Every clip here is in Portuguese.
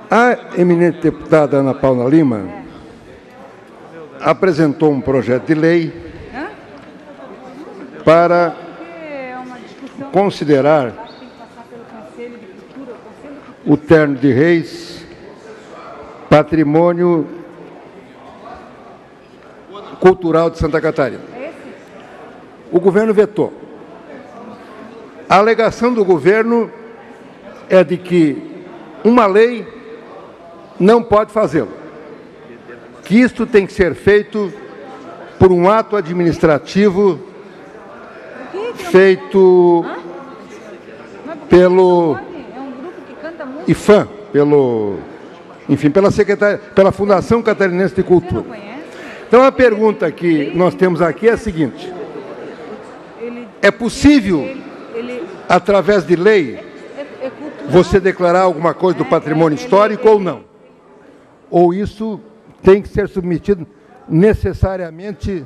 A eminente deputada Ana Paula Lima apresentou um projeto de lei para considerar o Terno de Reis patrimônio cultural de Santa Catarina. O governo vetou. A alegação do governo é de que uma lei não pode fazê-lo, que isto tem que ser feito por um ato administrativo feito pelo IFAM, pela Fundação Catarinense de Cultura. Então, a pergunta que nós temos aqui é a seguinte: é possível, através de lei, você declarar alguma coisa do patrimônio histórico ou não? Ou isso tem que ser submetido necessariamente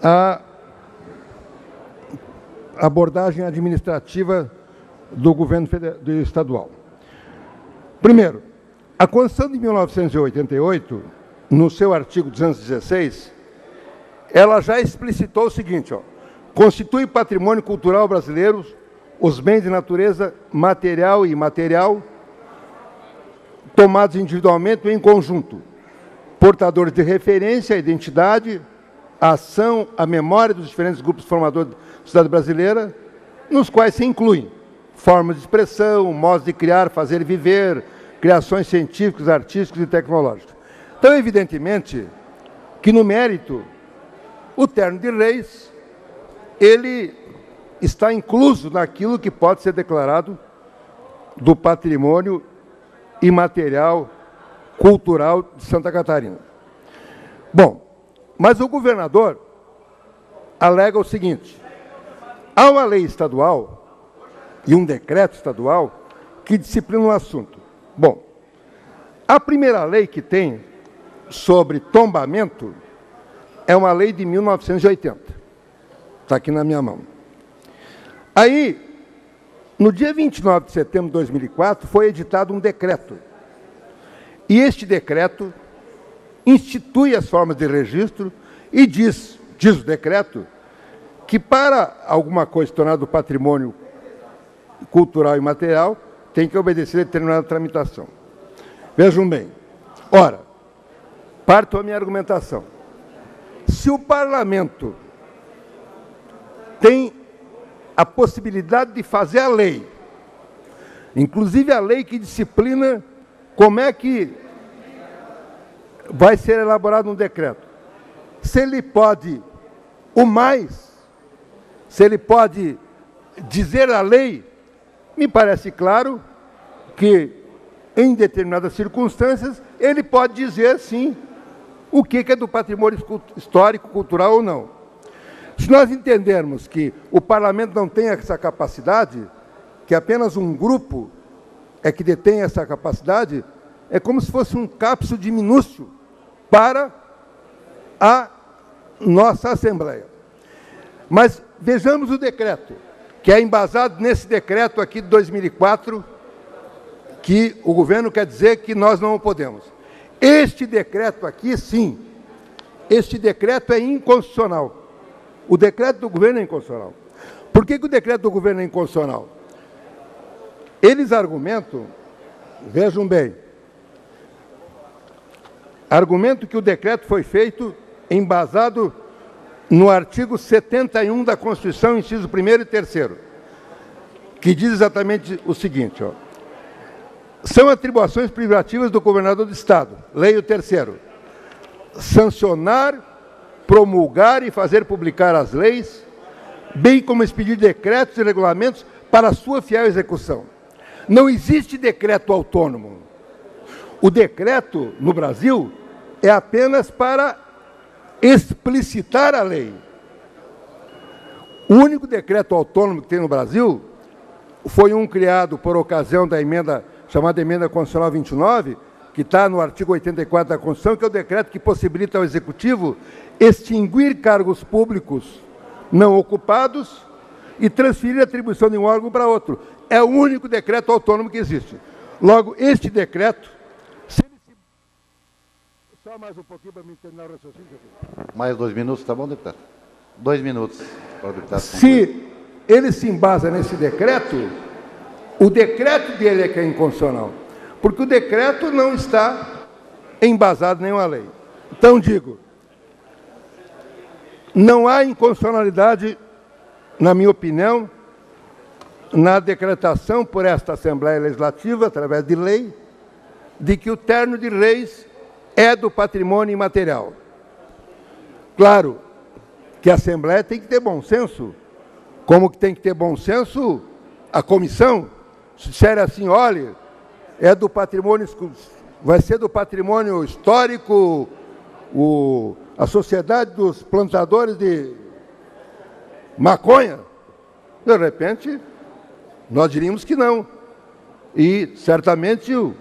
à abordagem administrativa do governo estadual? Primeiro, a Constituição de 1988, no seu artigo 216, ela já explicitou o seguinte: constitui patrimônio cultural brasileiro os bens de natureza material e imaterial, tomados individualmente ou em conjunto, portadores de referência, a identidade, a ação, a memória dos diferentes grupos formadores da sociedade brasileira, nos quais se incluem formas de expressão, modos de criar, fazer e viver, criações científicas, artísticas e tecnológicas. Então, evidentemente, que no mérito, o Terno de Reis, ele está incluso naquilo que pode ser declarado do patrimônio imaterial cultural de Santa Catarina. Bom, mas o governador alega o seguinte: há uma lei estadual e um decreto estadual que disciplinam o assunto. Bom, a primeira lei que tem sobre tombamento é uma lei de 1980. Está aqui na minha mão. Aí, no dia 29 de setembro de 2004, foi editado um decreto. E este decreto institui as formas de registro e diz o decreto, que para alguma coisa se tornar do patrimônio cultural e material, tem que obedecer a determinada tramitação. Vejam bem. Ora, parto a minha argumentação. Se o parlamento tem a possibilidade de fazer a lei, inclusive a lei que disciplina como é que vai ser elaborado um decreto, se ele pode se ele pode dizer a lei, me parece claro que, em determinadas circunstâncias, ele pode dizer, sim, o que é do patrimônio histórico, cultural ou não. Se nós entendermos que o parlamento não tem essa capacidade, que apenas um grupo é que detém essa capacidade, é como se fosse um capsu minúsculo para a nossa Assembleia. Mas vejamos o decreto, que é embasado nesse decreto aqui de 2004, que o governo quer dizer que nós não podemos. Este decreto aqui, sim, este decreto é inconstitucional. O decreto do governo é inconstitucional. Por que o decreto do governo é inconstitucional? Eles argumentam, vejam bem, argumentam que o decreto foi feito embasado no artigo 71 da Constituição, inciso 1º e 3º, que diz exatamente o seguinte: são atribuições privativas do governador do Estado, leia o 3º, sancionar, promulgar e fazer publicar as leis, bem como expedir decretos e regulamentos para sua fiel execução. Não existe decreto autônomo. O decreto, no Brasil, é apenas para explicitar a lei. O único decreto autônomo que tem no Brasil foi um criado por ocasião da emenda, chamada Emenda Constitucional 29, que está no artigo 84 da Constituição, que é o decreto que possibilita ao Executivo extinguir cargos públicos não ocupados e transferir a atribuição de um órgão para outro. É o único decreto autônomo que existe. Logo, este decreto... Só mais um pouquinho para me terminar o raciocínio. Mais 2 minutos, tá bom, deputado? 2 minutos para o deputado. Se ele se embasa nesse decreto, o decreto dele é que é inconstitucional, porque o decreto não está embasado em nenhuma lei. Então, digo, não há inconstitucionalidade, na minha opinião, na decretação por esta Assembleia Legislativa, através de lei, de que o terno de reis é do patrimônio imaterial. Claro que a Assembleia tem que ter bom senso, como que tem que ter bom senso a comissão. Se disser assim, olha, é do patrimônio, vai ser do patrimônio histórico, a Sociedade dos Plantadores de Maconha, de repente, nós diríamos que não. E, certamente, o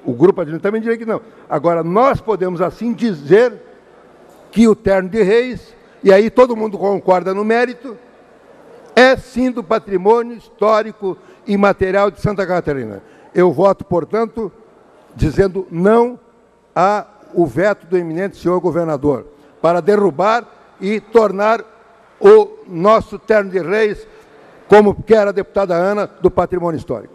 grupo administrativo também diria que não. Agora, nós podemos, assim, dizer que o terno de reis, e aí todo mundo concorda no mérito, é, sim, do patrimônio histórico e material de Santa Catarina. Eu voto, portanto, dizendo não ao veto do eminente senhor governador, para derrubar e tornar o nosso terno de reis, como quer a deputada Ana, do patrimônio histórico.